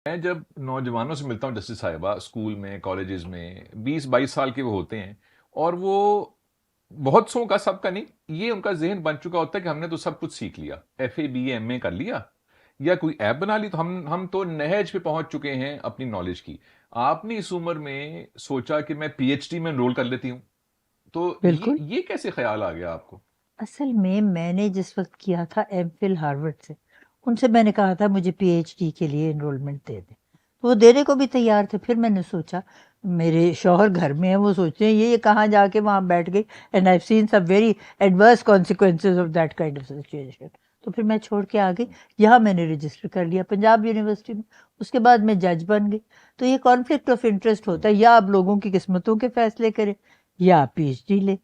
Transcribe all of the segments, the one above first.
میں جب نوجوانوں سے ملتا ہوں جسٹس صاحبہ اسکول میں کالجز میں 20-22 سال کے وہ ہوتے ہیں اور وہ بہت سو کا سب کا نہیں یہ ان کا ذہن بن چکا ہوتا ہے کہ ہم نے تو سب کچھ سیکھ لیا F A B A M A کر لیا یا کوئی ایپ بنا لی تو ہم تو نہج پہ پہنچ چکے ہیں اپنی نالج کی. آپ نے اس عمر میں سوچا کہ میں پی ایچ ڈی میں انرول کر لیتی ہوں تو بالکل. یہ کیسے خیال آ گیا آپ کو؟ اصل میں نے جس وقت کیا تھا ایم فل ہارورڈ سے، ان سے میں نے کہا تھا مجھے پی ایچ ڈی کے لیے انرولمنٹ دے دیں، تو وہ دینے کو بھی تیار تھے. پھر میں نے سوچا میرے شوہر گھر میں ہیں، وہ سوچتے ہیں یہ کہاں جا کے وہاں بیٹھ گئی، and I seen some very adverse consequences of that kind of situation. تو پھر میں چھوڑ کے آ گئی. یہاں میں نے رجسٹر کر لیا پنجاب یونیورسٹی میں. اس کے بعد میں جج بن گئی. تو یہ کانفلکٹ آف انٹرسٹ ہوتا ہے، یا آپ لوگوں کی قسمتوں کے فیصلے کریں یا پی ایچ ڈی لیں.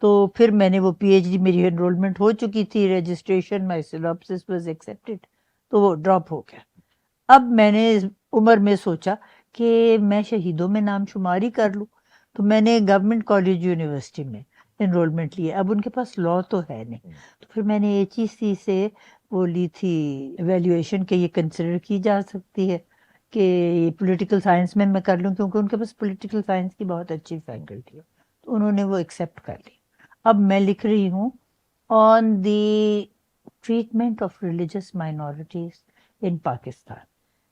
تو پھر میں نے وہ پی ایچ ڈی، میری انرولمنٹ ہو چکی تھی، رجسٹریشن مائی سینopsis واز ایکسیپٹیڈ، تو وہ ڈراپ ہو گیا. اب میں نے اس عمر میں سوچا کہ میں شہیدوں میں نام شماری کر لوں، تو میں نے گورنمنٹ کالج یونیورسٹی میں انرولمنٹ لی. اب ان کے پاس لاء تو ہے نہیں، تو پھر میں نے ایچ ای سی سے وہ لی تھی ایویلیویشن کہ یہ کنسیڈر کی جا سکتی ہے کہ پولیٹیکل سائنس میں کر لوں، کیونکہ ان کے پاس پولیٹیکل سائنس کی بہت اچھی فیکلٹی ہے. تو انہوں نے وہ ایکسیپٹ کر لی. اب میں لکھ رہی ہوں on the treatment of religious minorities in Pakistan,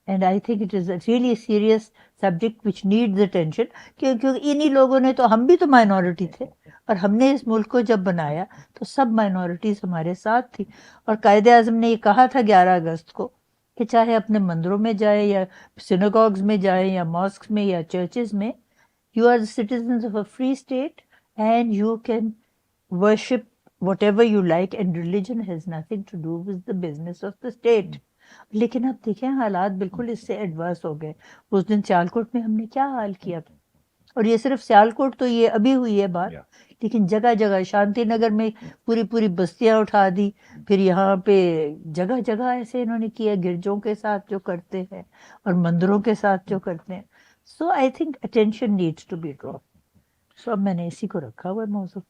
and I think it is a really serious subject which needs attention, کیونکہ انہی لوگوں نے تو، ہم بھی تو مائنورٹی تھے، اور ہم نے اس ملک کو جب بنایا تو سب مائنورٹیز ہمارے ساتھ تھی. اور قائد اعظم نے یہ کہا تھا 11 اگست کو کہ چاہے اپنے مندروں میں جائیں یا سیناگوگز میں جائیں یا ماسکس میں یا چرچز میں، you are the citizens of a free state and you can worship whatever you like and religion has nothing to do with the business of the state. لیکن اب دیکھیں حالات بالکل اس سے ایڈورس ہو گئے. اس دن سیالکوٹ میں ہم نے کیا حال کیا تھا، اور یہ صرف سیالکوٹ تو یہ ابھی ہوئی ہے بات، لیکن جگہ جگہ شانتی نگر میں پوری بستیاں اٹھا دی. پھر یہاں پہ جگہ جگہ ایسے انہوں نے کیا، گرجوں کے ساتھ جو کرتے ہیں اور مندروں کے ساتھ جو کرتے ہیں. So I think attention needs to be drop. So اب میں نے اسی کو رکھا ہوا ہے موضوع.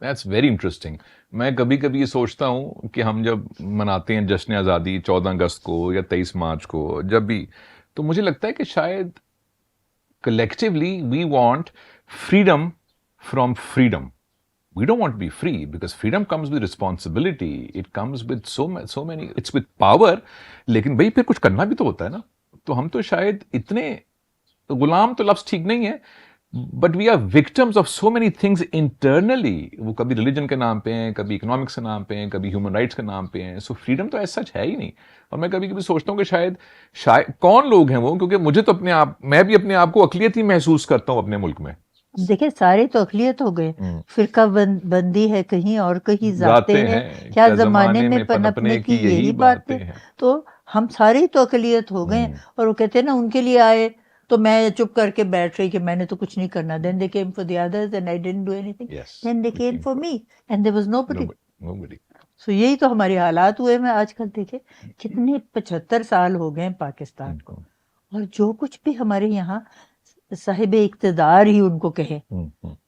That's very interesting. میں کبھی کبھی یہ سوچتا ہوں کہ ہم جب مناتے ہیں جشن آزادی 14 اگست کو یا 23 مارچ کو، جب بھی، تو مجھے لگتا ہے کہ شاید collectively we want freedom from freedom. We don't want to be free because freedom comes with responsibility. It comes with so many, it's with power. لیکن بھئی پھر کچھ کرنا بھی تو ہوتا ہے نا. تو ہم تو شاید اتنے غلام تو لفظ ٹھیک نہیں ہے، but we are victims of so many things internally. وہ کبھی ریلیجن کے نام پہ ہیں، کبھی اکنامکس کے نام پہ ہیں، کبھی ہیومن رائٹس کے نام پہ ہیں. سو فریڈم تو ایسا سچ ہے ہی نہیں. اور میں کبھی کبھی سوچتا ہوں کہ شاید کون لوگ ہیں وہ، کیونکہ مجھے تو میں بھی اپنے آپ کو اقلیت ہی محسوس کرتا ہوں اپنے ملک میں. دیکھیں سارے تو اقلیت ہو گئے، فرقہ بندی ہے کہیں اور کہیں ذاتیں ہیں، کیا زمانے میں پنپنے کی یہی باتیں. تو ہم سارے تو اقلیت ہو گئے. اور وہ کہتے ہیں نا ان کے لیے آئے تو میں چپ کر کے بیٹھ رہی کہ میں نے تو کچھ نہیں کرنا. then they came for the others and I didn't do anything. then they came for me and there was nobody. سو یہی تو ہمارے حالات ہوئے ہیں. آج کل دیکھیں کتنے 75 سال ہو گئے پاکستان کو، اور جو کچھ بھی ہمارے یہاں صاحب اقتدار ہی ان کو کہیں،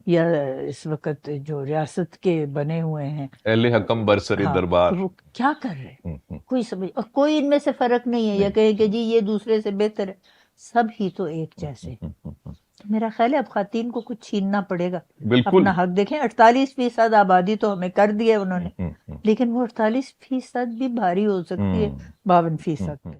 یا اس وقت جو ریاست کے بنے ہوئے ہیں اہل حکم برسر دربار، وہ کیا کر رہے ہیں کوئی سمجھ، اور کوئی ان میں سے فرق نہیں ہے یا کہیں کہ جی یہ دوسرے سے بہتر ہے. سب ہی تو ایک جیسے. میرا خیال ہے اب خواتین کو کچھ چھیننا پڑے گا اپنا حق. دیکھیں 48% آبادی تو ہمیں کر دی ہے انہوں نے، لیکن وہ 48% بھی بھاری ہو سکتی ہے 52% پہ.